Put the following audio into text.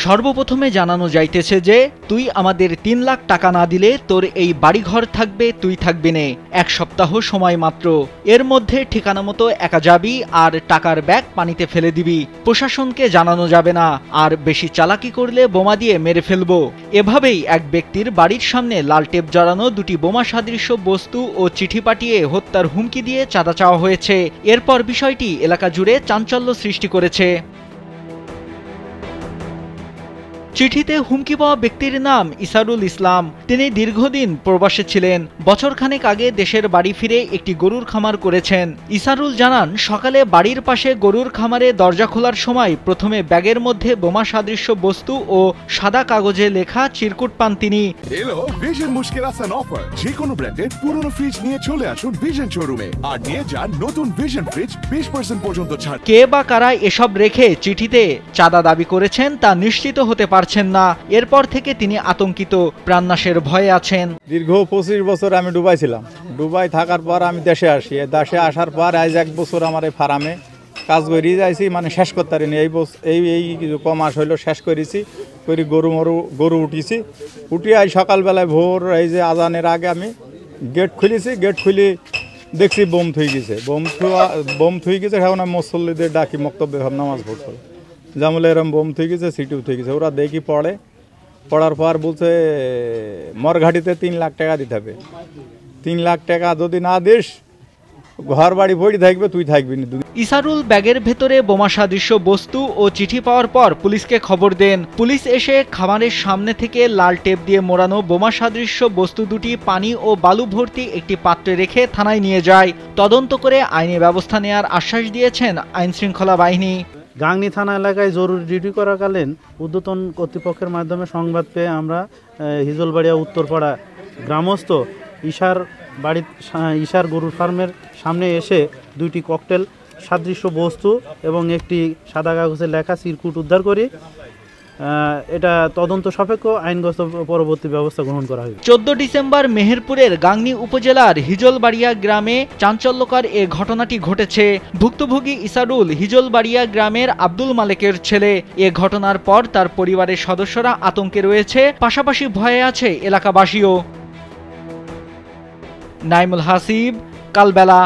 সর্বপ্রথমে জানানো যাইতেছে যে তুই আমাদের ৩ লাখ টাকা না দিলে তোর এই বাড়িঘর থাকবে, তুই থাকবি নে। ১ সপ্তাহ সময় মাত্র, এর মধ্যে ঠিকানা মতো একা যাবি আর টাকার ব্যাগ পানিতে ফেলে দিবি। প্রশাসনকে জানানো যাবে না, আর বেশি চালাকি করলে বোমা দিয়ে মেরে ফেলবো। এভাবেই এক ব্যক্তির বাড়ির সামনে লাল টেপ জড়ানো দুটি বোমা সদৃশ বস্তু ও চিঠি পাঠিয়ে হত্যার হুমকি দিয়ে চাঁদা চাওয়া হয়েছে। এরপর বিষয়টি এলাকা জুড়ে চাঞ্চল্য সৃষ্টি করেছে। চিঠিতে হুমকি পাওয়া ব্যক্তির নাম ইসারুল ইসলাম। তিনি দীর্ঘদিন প্রবাসে ছিলেন। বছরখানেক আগে দেশের বাড়ি ফিরে একটি গরুর খামার করেছেন। ইসারুল জানান, সকালে বাড়ির পাশে গরুর খামারে দরজা খোলার সময় প্রথমে ব্যাগের মধ্যে বোমা সদৃশ বস্তু ও সাদা কাগজে লেখা চিরকুট পান তিনি। এলো ভিশন মুশকিল আসান অফার। যে কোনো ব্র্যান্ডের পুরনো ফ্রিজ নিয়ে চলে আসুন ভিশন শোরুমে আর নিয়ে যান নতুন ভিশন ফ্রিজ 20% পর্যন্ত ছাড়। কে বা কারা এসব রেখে চিঠিতে চাঁদা দাবি করেছেন তা নিশ্চিত হতে পারছেন না। এরপর থেকে তিনি আতঙ্কিত, প্রাণনাশের ভয়ে আছেন। দীর্ঘ 25 বছর আমি দুবাই ছিলাম। দুবাই থাকার পর আমি দেশে আসি। দেশে আসার পর আজ 1 বছর আমার এই ফার্মে কাজ করি যাইছি, মানে শেষ করতে পারিনি। এই কমাস হইলো শেষ করেছি, করে গরু উঠিছি। উঠি আজ সকালবেলায় ভোর এই যে আজানের আগে আমি গেট খুলেছি। গেট খুলে দেখছি বোম থুই গেছে। বোম থুই গেছে। এখন আমি মুসল্লিদের ডাকি মক্তব্যে নামাজ পড়তে, যেমন এরম বোম থুই গেছে, সিটিও থুই গেছে। ওরা দেখি পড়ার পর বলছে মরঘাটিতে 3 লাখ টাকা দিতে হবে। 3 লাখ টাকা যদি না দিস ঘর বাড়ি পড়ে থাকবে, তুই থাকবি না। ইসারুল ব্যাগের ভেতরে বোমা সদৃশ বস্তু ও চিঠি পাওয়ার পর পুলিশকে খবর দেন। পুলিশ এসে খামারের সামনে থেকে লাল টেপ দিয়ে মোড়ানো বোমা সদৃশ বস্তু দুটি পানি ও বালু ভর্তি একটি পাত্রে রেখে থানায় নিয়ে যায়। তদন্ত করে আইনি ব্যবস্থা নেওয়ার আশ্বাস দিয়েছেন আইন শৃঙ্খলা বাহিনী। গাংনী থানা এলাকায় জরুরি ডিউটি করাকালীন ঊর্ধ্বতন কর্তৃপক্ষের মাধ্যমে সংবাদ পেয়ে আমরা হিজলবাড়িয়া উত্তরপাড়া গ্রামস্থ ঈশার গরুর ফার্মের সামনে এসে 2টি ককটেল সাদৃশ্য বস্তু এবং একটি সাদা কাগজে লেখা চিরকুট উদ্ধার করি। এটা তদন্ত সাপেক্ষ আইনগত পরবর্তী ব্যবস্থা গ্রহণ করা হয়। 14 ডিসেম্বর মেহেরপুরের গাংনী উপজেলার হিজলবাড়িয়া গ্রামে চাঞ্চল্যকর এ ঘটনাটি ঘটেছে। ভুক্তভোগী ইসারুল হিজলবাড়িয়া গ্রামের আব্দুল মালেকের ছেলে। এ ঘটনার পর তার পরিবারের সদস্যরা আতঙ্কে রয়েছে, পাশাপাশি ভয়ে আছে এলাকাবাসীও। নাইমুল হাসিব, কালবেলা।